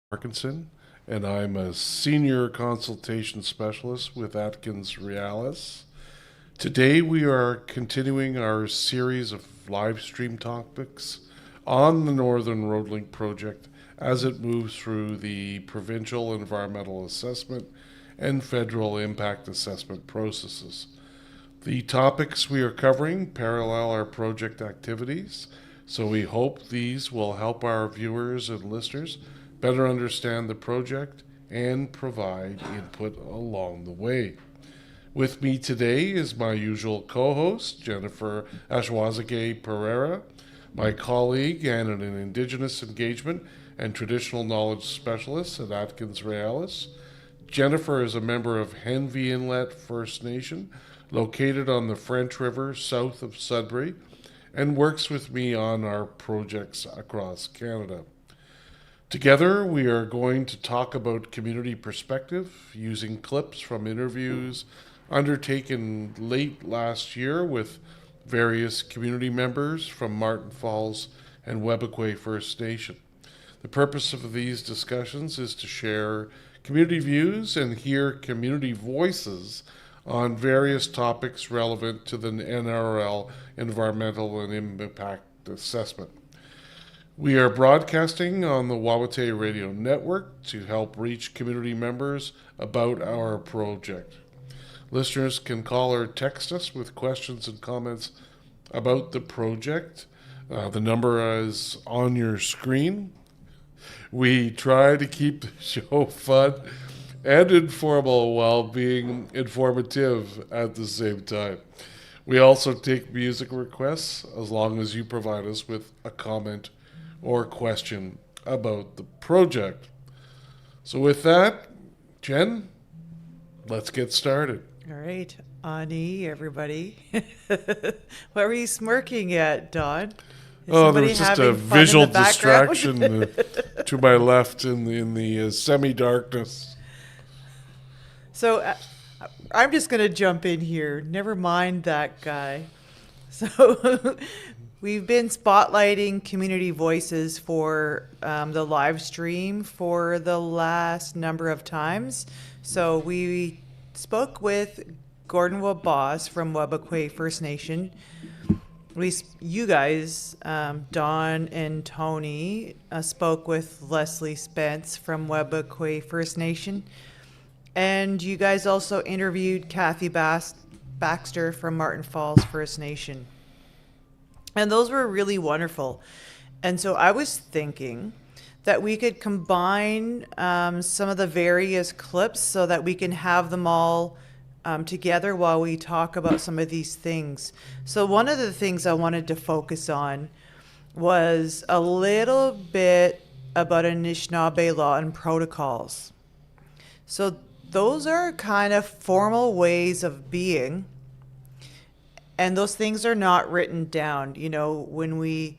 Parkinson, and I'm a senior consultation specialist with Atkins Realis. Today, we are continuing our series of live stream topics on the Northern Roadlink project as it moves through the provincial environmental assessment and federal impact assessment processes. The topics we are covering parallel our project activities, so we hope these will help our viewers and listeners better understand the project and provide input along the way. With me today is my usual co-host, Jennifer Ashwazake Pereira, my colleague and an Indigenous engagement and traditional knowledge specialist at Atkins Realis. Jennifer is a member of Henvey Inlet First Nation, located on the French River south of Sudbury, and works with me on our projects across Canada. Together, we are going to talk about community perspective using clips from interviews undertaken late last year with various community members from Martin Falls and Webequie First Nation. The purpose of these discussions is to share community views and hear community voices on various topics relevant to the NRL environmental and impact assessment. We are broadcasting on the Wawate Radio Network to help reach community members about our project. Listeners can call or text us with questions and comments about the project. The number is on your screen. We try to keep the show fun and informal while being informative at the same time. We also take music requests as long as you provide us with a comment or question about the project. So with that, Jen, let's get started. All right, Ani, everybody. What were you smirking at, Don? There was just a visual distraction to my left in the semi-darkness. So I'm just going to jump in here. Never mind that guy. So we've been spotlighting community voices for the live stream for the last number of times. So we spoke with Gordon Wabas from Webequie First Nation. You guys, Don and Tony, spoke with Leslie Spence from Webequie First Nation. And you guys also interviewed Kathy Baxter from Martin Falls First Nation. And those were really wonderful. And so I was thinking that we could combine some of the various clips so that we can have them all together while we talk about some of these things. So one of the things I wanted to focus on was a little bit about Anishinaabe law and protocols. So those are kind of formal ways of being, and those things are not written down. You know, when we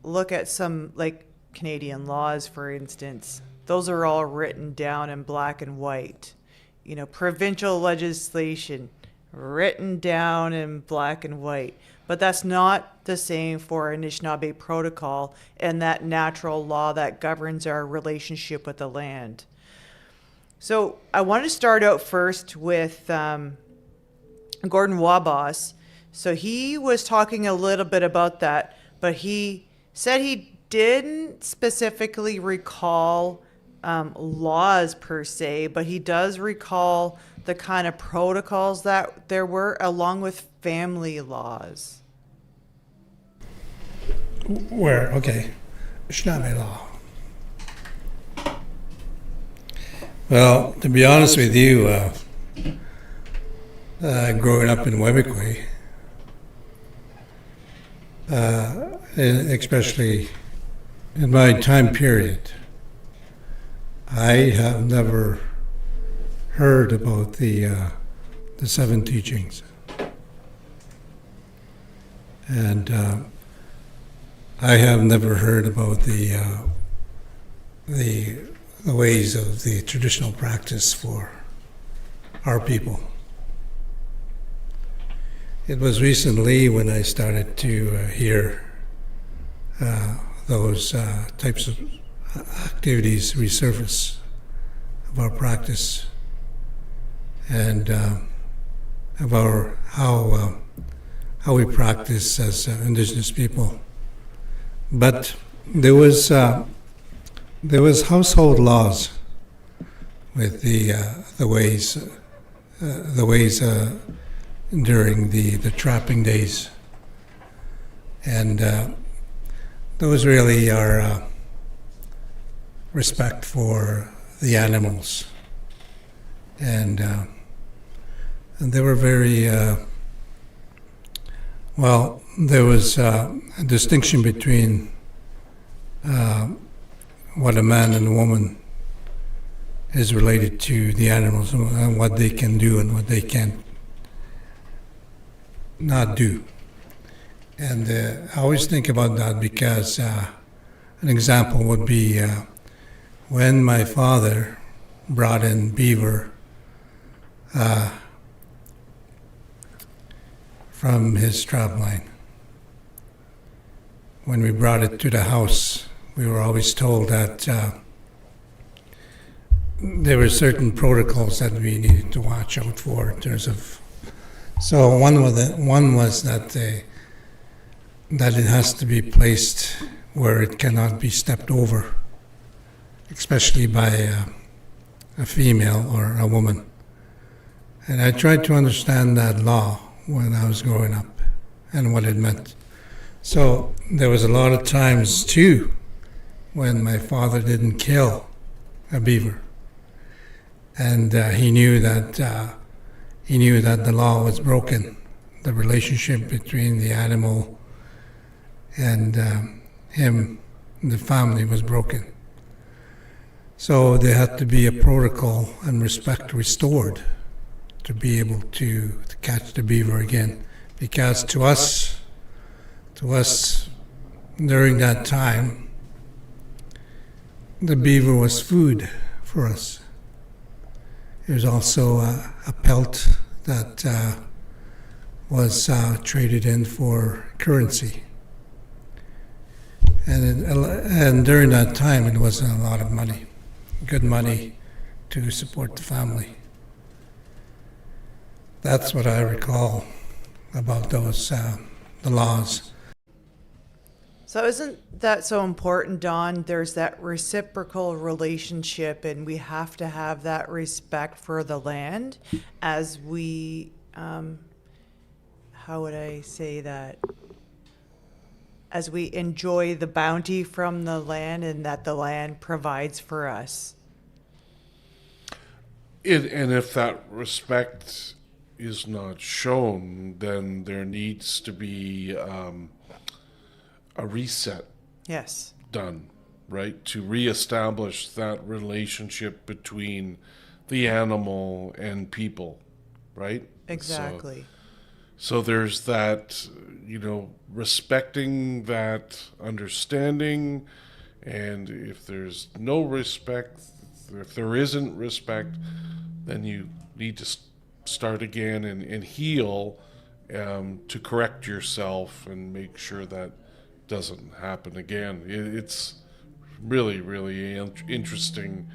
look at some, like Canadian laws, for instance, those are all written down in black and white. You know, provincial legislation written down in black and white. But that's not the same for Anishinaabe protocol and that natural law that governs our relationship with the land. So I want to start out first with Gordon Wabas. So he was talking a little bit about that, but he said he didn't specifically recall laws per se, but he does recall the kind of protocols that there were along with family laws. Where? Okay. Anishinaabe law. Well, to be honest with you, growing up in Webequie, especially in my time period, I have never heard about the seven teachings, and I have never heard about the ways of the traditional practice for our people. It was recently when I started to hear those types of activities resurface of our practice and of our how we practice as Indigenous people. But there was household laws with the ways during the trapping days, and those really are respect for the animals, and they were very well. There was a distinction between what a man and a woman is related to the animals and what they can do and what they can't not do. And I always think about that because an example would be when my father brought in beaver from his trap line. When we brought it to the house, we were always told that there were certain protocols that we needed to watch out for in terms of. So one was that that it has to be placed where it cannot be stepped over, especially by a female or a woman. And I tried to understand that law when I was growing up and what it meant. So there was a lot of times too when my father didn't kill a beaver, and he knew that the law was broken. The relationship between the animal and him, the family, was broken. So there had to be a protocol and respect restored to be able to catch the beaver again, because to us during that time, the beaver was food for us. It was also a pelt that was traded in for currency. And during that time, it was a lot of money, good money to support the family. That's what I recall about those the laws. So isn't that so important, Don? There's that reciprocal relationship, and we have to have that respect for the land as we, how would I say that? As we enjoy the bounty from the land and that the land provides for us. And if that respect is not shown, then there needs to be a reset Yes. done, right? To reestablish that relationship between the animal and people, right? Exactly. So there's that, respecting that understanding, and if there's no respect, if there isn't respect, then you need to start again and heal to correct yourself and make sure that doesn't happen again. It's really, really interesting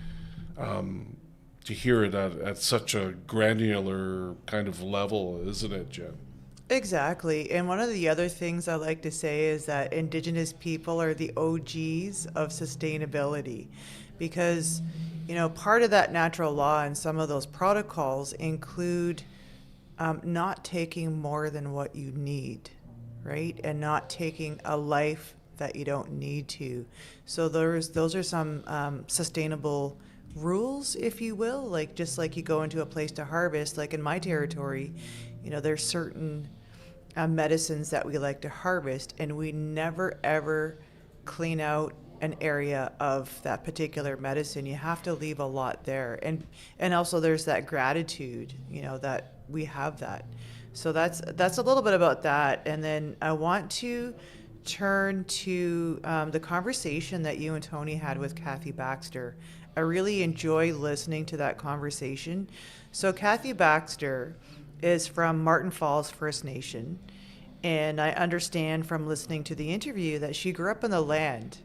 to hear it at such a granular kind of level, isn't it, Jen? Exactly. And one of the other things I like to say is that Indigenous people are the OGs of sustainability, because, part of that natural law and some of those protocols include not taking more than what you need, right? And not taking a life that you don't need to. So those are some sustainable rules, if you will, like just like you go into a place to harvest, like in my territory, there's certain medicines that we like to harvest, and we never ever clean out an area of that particular medicine. You have to leave a lot there, and also there's that gratitude, that we have that. So that's a little bit about that. And then I want to turn to the conversation that you and Tony had with Kathy Baxter. I really enjoy listening to that conversation. So Kathy Baxter is from Martin Falls First Nation, and I understand from listening to the interview that she grew up on the land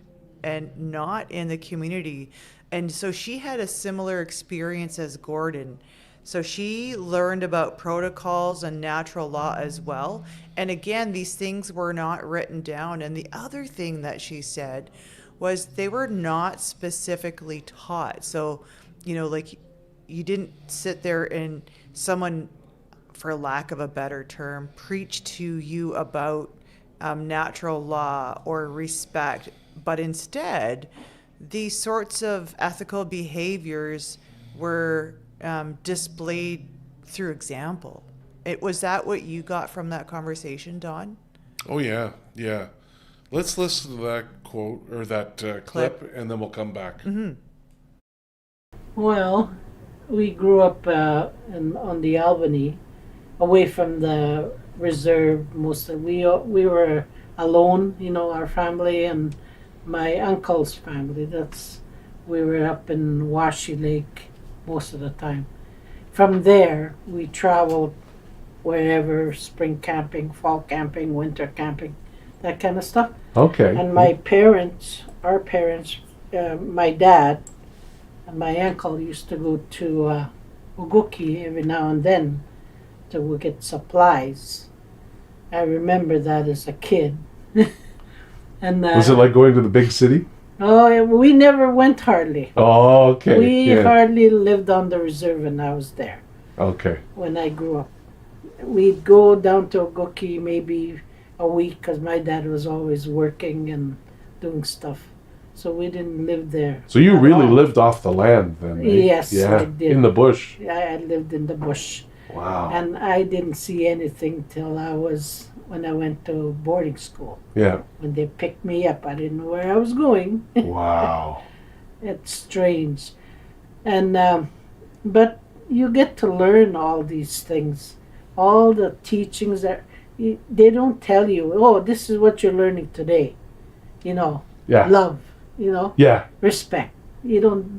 and not in the community. And so she had a similar experience as Gordon. So she learned about protocols and natural law as well. And again, these things were not written down. And the other thing that she said was they were not specifically taught. So, like you didn't sit there and someone, for lack of a better term, preach to you about natural law or respect, but instead, these sorts of ethical behaviors were displayed through example. Was that what you got from that conversation, Don? Oh yeah, yeah. Let's listen to that quote or that clip, and then we'll come back. Well, we grew up on the Albany, away from the reserve. We were alone, our family and my uncle's family. We were up in Washi Lake most of the time. From there, we traveled wherever, spring camping, fall camping, winter camping, that kind of stuff. Okay. And my parents, my dad and my uncle used to go to Uguki every now and then to go get supplies. I remember that as a kid. And Was it like going to the big city? oh, we never went hardly. Oh, okay. We yeah. hardly lived on the reserve when I was there, Okay. when I grew up. We'd go down to Uguki maybe a week because my dad was always working and doing stuff. So we didn't live there. So you at really all. lived off the land then? Eh? Yes, Yeah. I did. In the bush. I lived in the bush. Wow. And I didn't see anything till when I went to boarding school. Yeah. When they picked me up, I didn't know where I was going. Wow. It's strange. And, but you get to learn all these things. All the teachings they don't tell you, oh, this is what you're learning today. Yeah. Love, Yeah. respect. They don't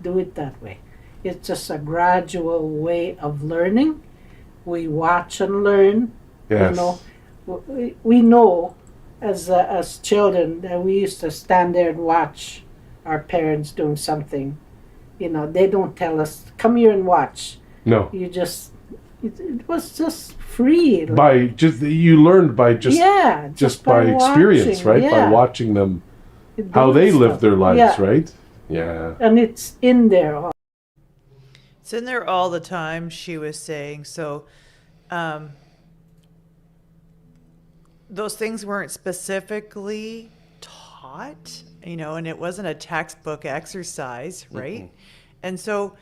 do it that way. It's just a gradual way of learning. We watch and learn. Yes. We know as children that we used to stand there and watch our parents doing something. They don't tell us, come here and watch. No. It was just free. You learned by just by experience, watching, right? yeah. By watching them how Doing they stuff. live their lives, Yeah. right? Yeah. And it's in there. It's in there all the time, she was saying. So those things weren't specifically taught, and it wasn't a textbook exercise, right? And so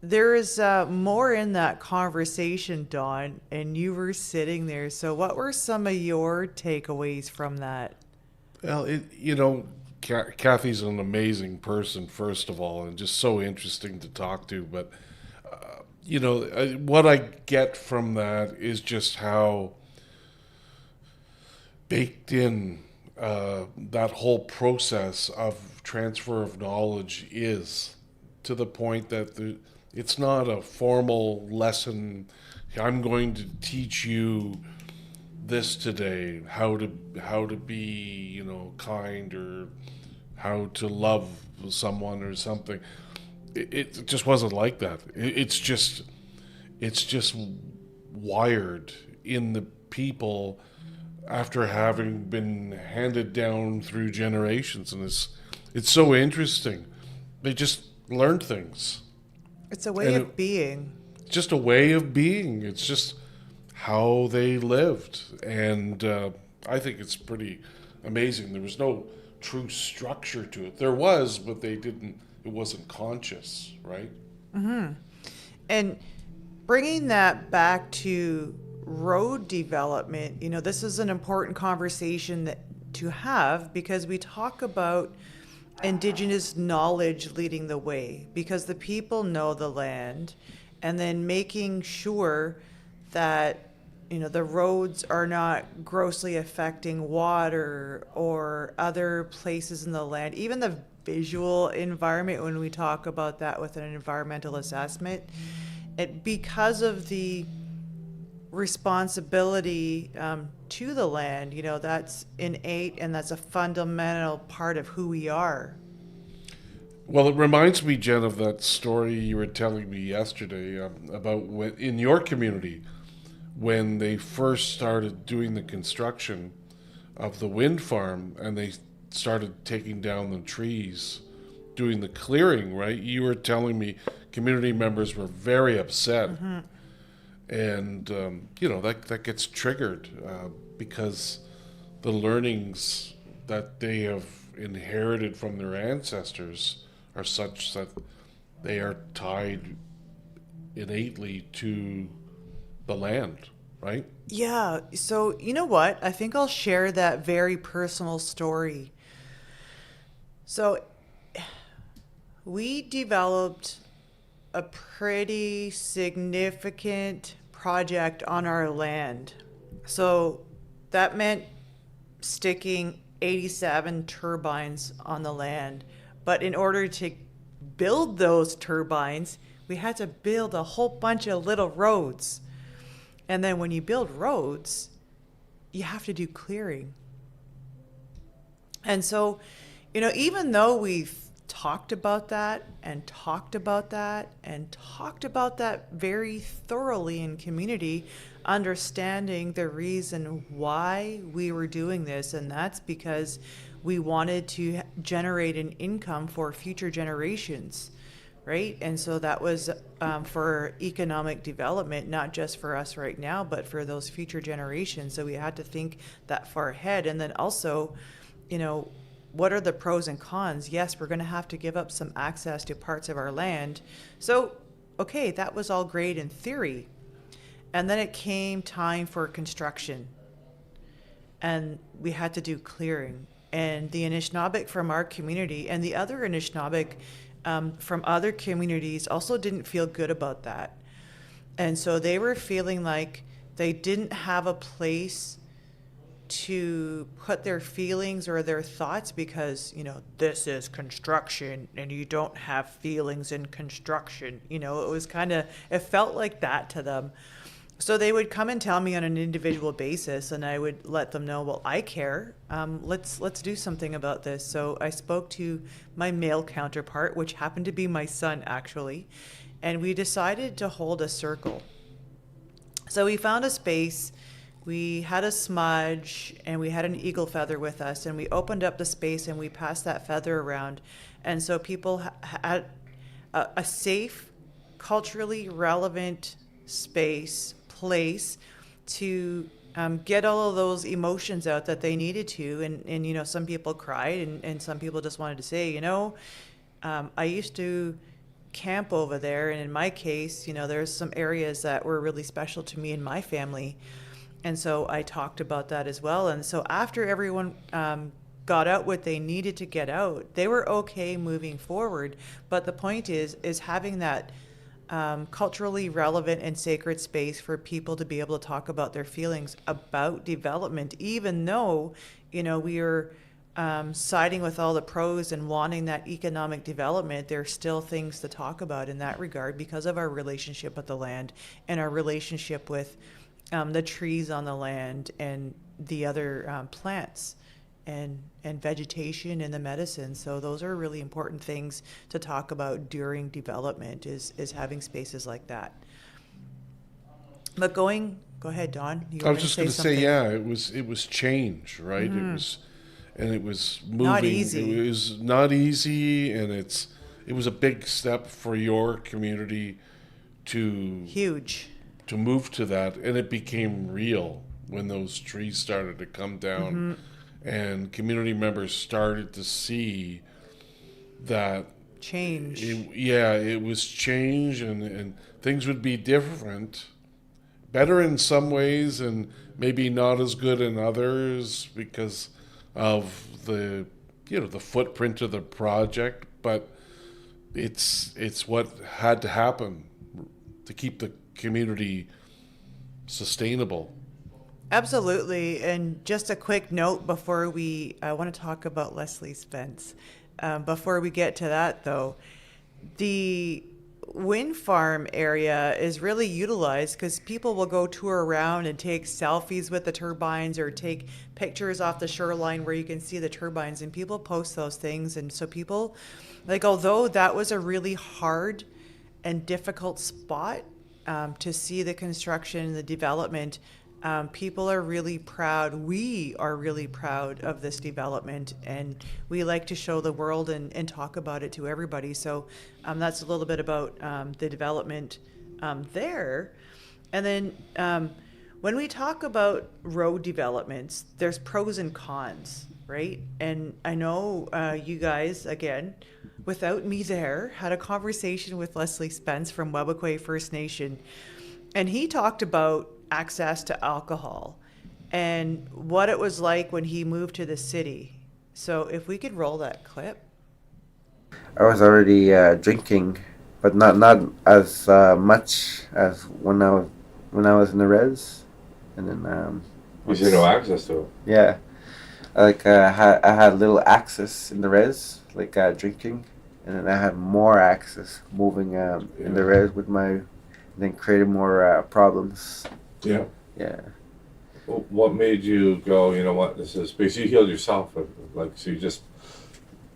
there is more in that conversation, Dawn, and you were sitting there. So what were some of your takeaways from that? Well, Kathy's an amazing person, first of all, and just so interesting to talk to. But, what I get from that is just how baked in that whole process of transfer of knowledge is, to the point that it's not a formal lesson. I'm going to teach you this today, how to be, kind, or how to love someone or something. It just wasn't like that. It's just wired in the people after having been handed down through generations, and it's so interesting. They just learned things. It's a way of being. It's just a way of being. It's just how they lived, and I think it's pretty amazing. There was no true structure to it. There was, but it wasn't conscious, right? And bringing that back to road development, this is an important conversation to have, because we talk about Indigenous knowledge leading the way, because the people know the land, and then making sure that the roads are not grossly affecting water or other places in the land, even the visual environment, when we talk about that with an environmental assessment. Because of the responsibility to the land. You know, that's innate and that's a fundamental part of who we are. Well, it reminds me, Jen, of that story you were telling me yesterday about when, in your community, when they first started doing the construction of the wind farm and they started taking down the trees, doing the clearing, right? You were telling me community members were very upset. Mm-hmm. And, that gets triggered because the learnings that they have inherited from their ancestors are such that they are tied innately to the land, right? Yeah. So, you know what? I think I'll share that very personal story. So, we developed a pretty significant project on our land. So, that meant sticking 87 turbines on the land. But in order to build those turbines, we had to build a whole bunch of little roads. And then when you build roads, you have to do clearing. And so, even though we've talked about that and talked about that and talked about that very thoroughly in community, understanding the reason why we were doing this, and that's because we wanted to generate an income for future generations, right? And so that was for economic development, not just for us right now, but for those future generations. So we had to think that far ahead. And then also, what are the pros and cons? Yes, we're going to have to give up some access to parts of our land. So, okay, that was all great in theory. And then it came time for construction. And we had to do clearing. And the Anishinaabe from our community and the other Anishinaabe from other communities also didn't feel good about that. And so they were feeling like they didn't have a place to put their feelings or their thoughts because, this is construction and you don't have feelings in construction. It felt like that to them. So they would come and tell me on an individual basis, and I would let them know, well, I care. Let's do something about this. So I spoke to my male counterpart, which happened to be my son, actually, and we decided to hold a circle. So we found a space. We had a smudge, and we had an eagle feather with us, and we opened up the space, and we passed that feather around. And so people had a safe, culturally relevant place to get all of those emotions out that they needed to. And some people cried and some people just wanted to say, I used to camp over there. And in my case, there's some areas that were really special to me and my family. And so I talked about that as well. And so after everyone got out what they needed to get out, they were okay moving forward. But the point is having that culturally relevant and sacred space for people to be able to talk about their feelings about development, even though, we are siding with all the pros and wanting that economic development. There's still things to talk about in that regard because of our relationship with the land and our relationship with the trees on the land and the other plants and vegetation and the medicine. So those are really important things to talk about during development is having spaces like that. But go ahead, Don. I was just going to say, yeah, it was change, right? Mm-hmm. It was moving. Not easy. It was not easy, and it was a big step for your community to move to that, and it became real when those trees started to come down. Mm-hmm. And community members started to see that change. It was change, and things would be different, better in some ways, and maybe not as good in others because of the footprint of the project. But it's what had to happen to keep the community sustainable. Absolutely. And just a quick note I want to talk about Leslie Spence. Before we get to that, though, wind farm area is really utilized because people will go tour around and take selfies with the turbines or take pictures off the shoreline where you can see the turbines, and people post those things. And so people, like, although that was a really hard and difficult spot to see the construction and the development, people are really proud. We are really proud of this development, and we like to show the world and talk about it to everybody. So that's a little bit about the development there. And then when we talk about road developments, there's pros and cons, right? And I know you guys, again, without me there, had a conversation with Leslie Spence from Webakwe First Nation, and he talked about access to alcohol and what it was like when he moved to the city. So if we could roll that clip. I was already drinking, but not as much as when I was in the res, and then You said no access to it. yeah, like I had little access in the res, like drinking, and then I had more access moving in the res with my, then created more problems. Yeah. Yeah. Well, what made you go, you know what, this is, because you healed yourself, like, so you just,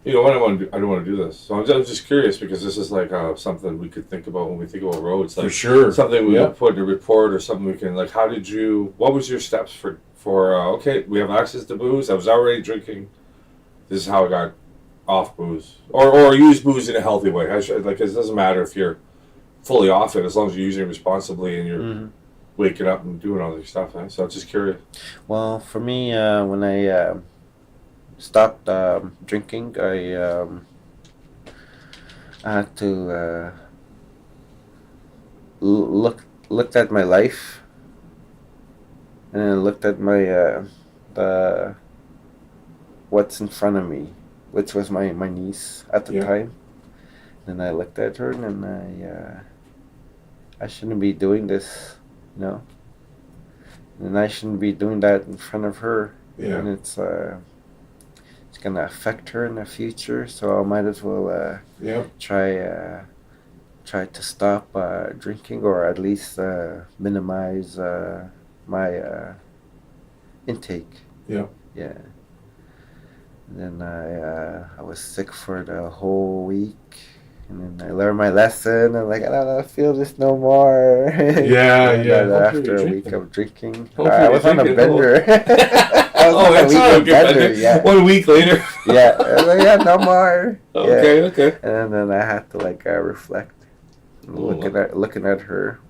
you know what, I don't want to do this. So I'm just curious, because this is like something we could think about when we think about roads. Like, For sure. Something we Yeah. could put in a report, or something we can, like, what was your steps for okay, we have access to booze, I was already drinking, this is how I got off booze. Or use booze in a healthy way. Like, it doesn't matter if you're fully off it, as long as you're using it responsibly and you're waking up and doing all this stuff. So I'm just curious. Well, for me, when I stopped drinking, I had to looked at my life, and then looked at my the what's in front of me, which was my niece at the time. And I looked at her, and then I shouldn't be doing this, you know. And I shouldn't be doing that in front of her. Yeah. And it's gonna affect her in the future. So I might as well try to stop drinking, or at least minimize my intake. Yeah. Yeah. And then I was sick for the whole week. And then I learned my lesson. I'm like, I don't feel this no more. Yeah, and yeah. then after a week of drinking, Hopefully I was on a bender. I was on a that's not a week good of bender. Yeah. 1 week later. Yeah. I was like, yeah, no more. Okay, Yeah. okay. And then I had to like reflect, looking at her,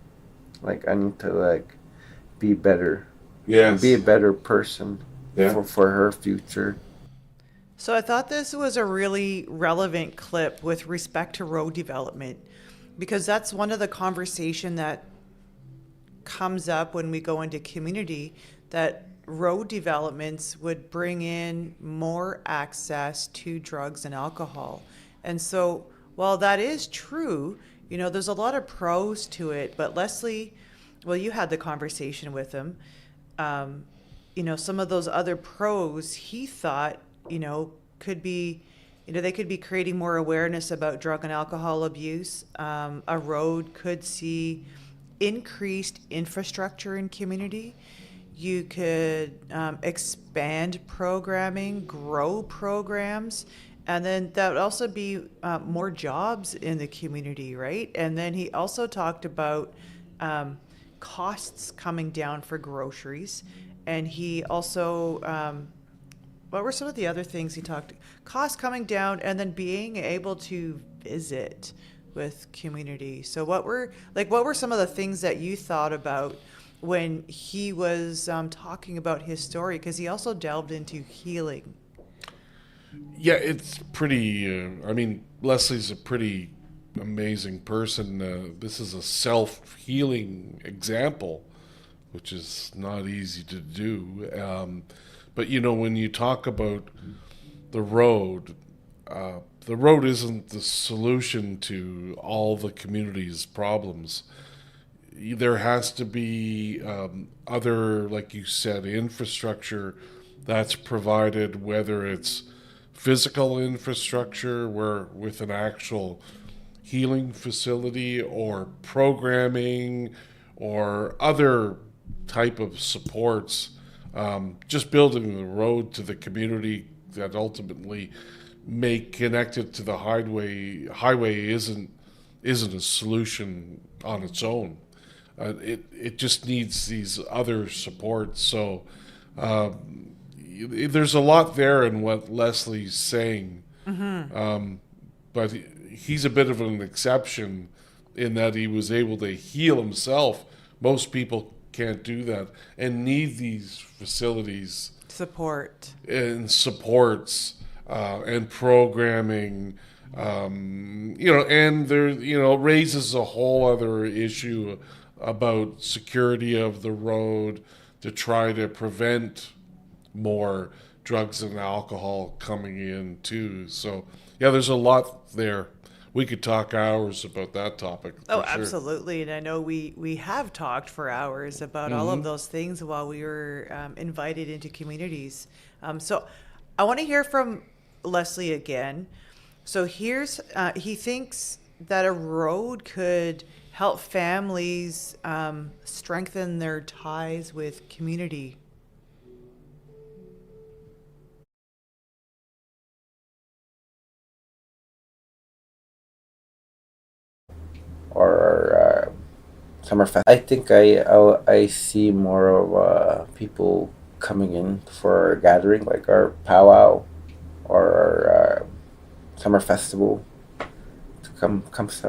like I need to like be better, Yes. be a better person Yeah. for her future. So I thought this was a really relevant clip with respect to road development, because that's one of the conversation that comes up when we go into community, that road developments would bring in more access to drugs and alcohol. And so while that is true, you know, there's a lot of pros to it, but Leslie, well, you had the conversation with him. You know, some of those other pros, he thought, you know, could be, you know, they could be creating more awareness about drug and alcohol abuse. A road could see increased infrastructure in community. You could expand programming, grow programs, and then that would also be more jobs in the community, right? And then he also talked about costs coming down for groceries. And he also, what were some of the other things he talked? Costs coming down, and then being able to visit with community. So what were some of the things that you thought about when he was talking about his story? Because he also delved into healing. Yeah, it's pretty. I mean, Leslie's a pretty amazing person. This is a self-healing example, which is not easy to do. But, you know, when you talk about the road isn't the solution to all the community's problems. There has to be other, like you said, infrastructure that's provided, whether it's physical infrastructure where with an actual healing facility or programming or other type of supports, just building the road to the community that ultimately make connected to the highway isn't a solution on its own. It just needs these other supports. So there's a lot there in what Leslie's saying, but he's a bit of an exception in that he was able to heal himself. Most people can't do that and need these facilities Support. and supports and programming, and there, raises a whole other issue about security of the road to try to prevent more drugs and alcohol coming in too. So yeah, there's a lot there. We could talk hours about that topic. Oh, for sure. absolutely. And I know we have talked for hours about all of those things while we were invited into communities. So I want to hear from Leslie again. So he thinks that a road could help families strengthen their ties with community. Or Summerfest. I think I see more of people coming in for a gathering, like our powwow or our summer festival, to come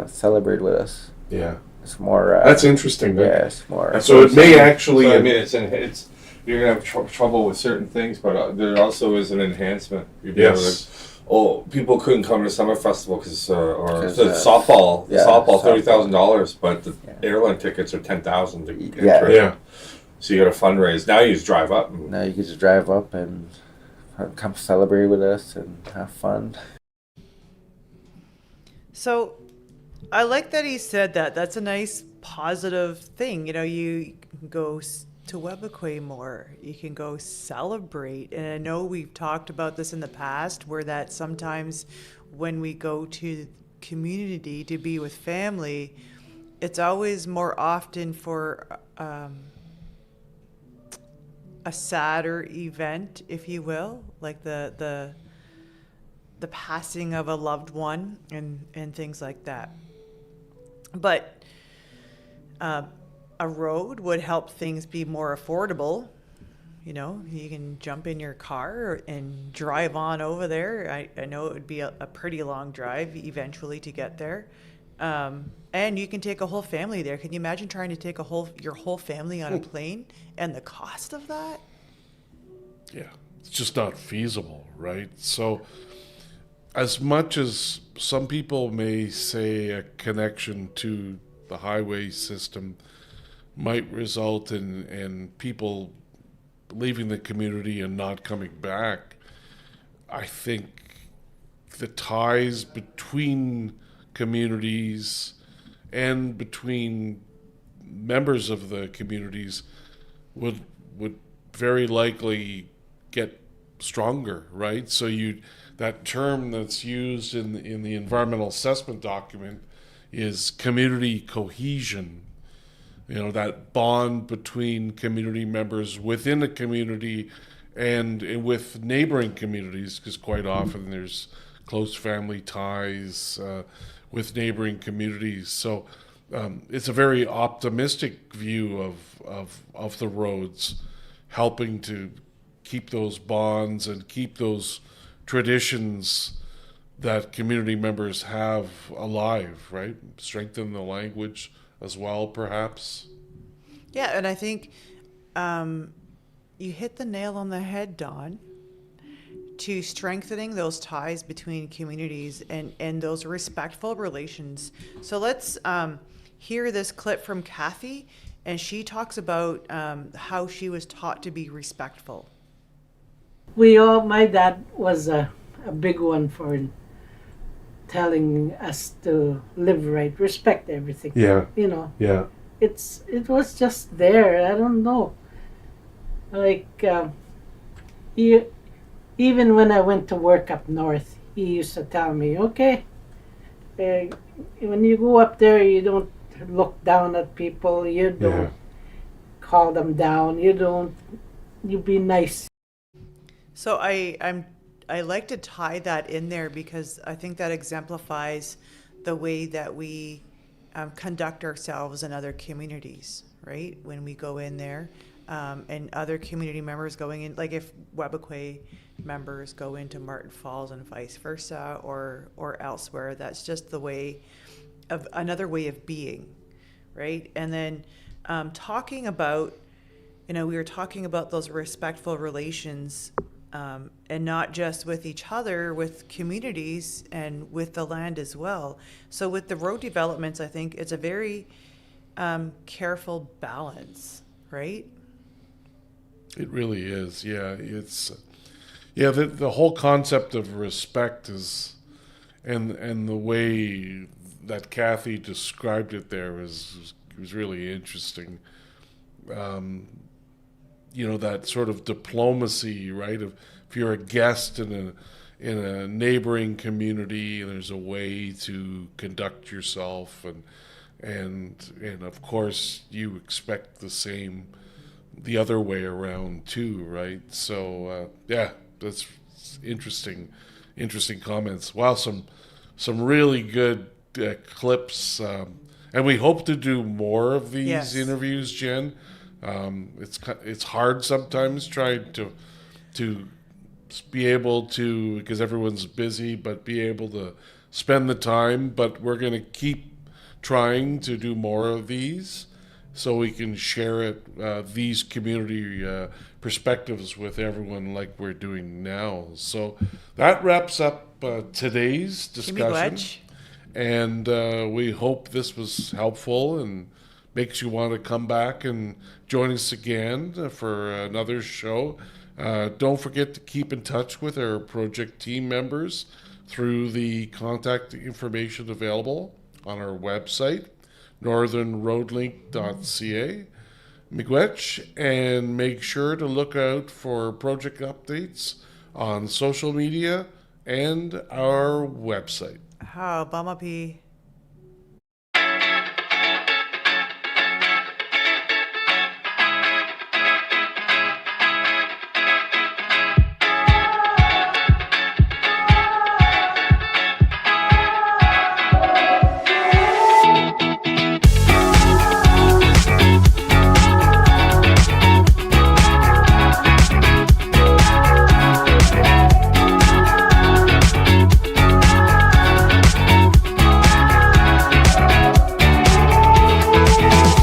celebrate with us. Yeah, It's more. that's interesting. Yeah, it's more. So it may actually. So, I mean, it's you're gonna have trouble with certain things, but there also is an enhancement. You'd be able Yes. to, people couldn't come to summer festival because or 'Cause, the softball, yeah, softball softball. $30,000, but the Yeah. airline tickets are 10,000 to enter. Yeah. Yeah. So you got to fundraise. Now you just drive up. And, Now you can just drive up and come celebrate with us and have fun. So I like that he said that. That's a nice positive thing. You can go to Webequay more. You can go celebrate. And I know we've talked about this in the past where that sometimes when we go to community to be with family, it's always more often for a sadder event, if you will, like the passing of a loved one and things like that. But a road would help things be more affordable. You can jump in your car and drive on over there. I know it would be a pretty long drive eventually to get there. And you can take a whole family there. Can you imagine trying to take your whole family on a plane and the cost of that? Yeah, it's just not feasible, right? So, as much as some people may say a connection to the highway system might result in people leaving the community and not coming back, I think the ties between communities and between members of the communities would very likely get stronger, right? So that term that's used in the environmental assessment document is community cohesion. That bond between community members within a community and with neighboring communities, because quite often there's close family ties with neighboring communities. So it's a very optimistic view of the roads, helping to keep those bonds and keep those traditions that community members have alive, right? Strengthen the language as well, perhaps. Yeah, and I think you hit the nail on the head, Don, to strengthening those ties between communities and those respectful relations. So let's hear this clip from Kathy, and she talks about how she was taught to be respectful. My dad was a big one for telling us to live right, respect everything. Yeah. Yeah. It was just there. I don't know. Like even when I went to work up north, he used to tell me, "Okay, when you go up there, you don't look down at people. You don't Yeah. call them down. You don't. You be nice. So I like to tie that in there because I think that exemplifies the way that we conduct ourselves in other communities, right? When we go in there, and other community members going in, like if Webequie members go into Martin Falls and vice versa, or elsewhere, that's just the way of another way of being, right? And then talking about, we were talking about those respectful relations, and not just with each other, with communities and with the land as well. So with the road developments, I think it's a very careful balance, right? It really is. Yeah, the whole concept of respect is, and the way that Kathy described it there was really interesting. That sort of diplomacy, right? If you're a guest in a neighboring community, there's a way to conduct yourself, and of course you expect the same the other way around too, right? So yeah, that's interesting comments. Wow, some really good clips, and we hope to do more of these Yes. interviews, Jen. It's hard sometimes trying to be able to, because everyone's busy, but be able to spend the time. But we're going to keep trying to do more of these so we can share these community perspectives with everyone like we're doing now. So that wraps up today's discussion. Miigwech. And we hope this was helpful and makes you want to come back and join us again for another show. Don't forget to keep in touch with our project team members through the contact information available on our website, northernroadlink.ca. Miigwech, and make sure to look out for project updates on social media and our website. How Bamapi.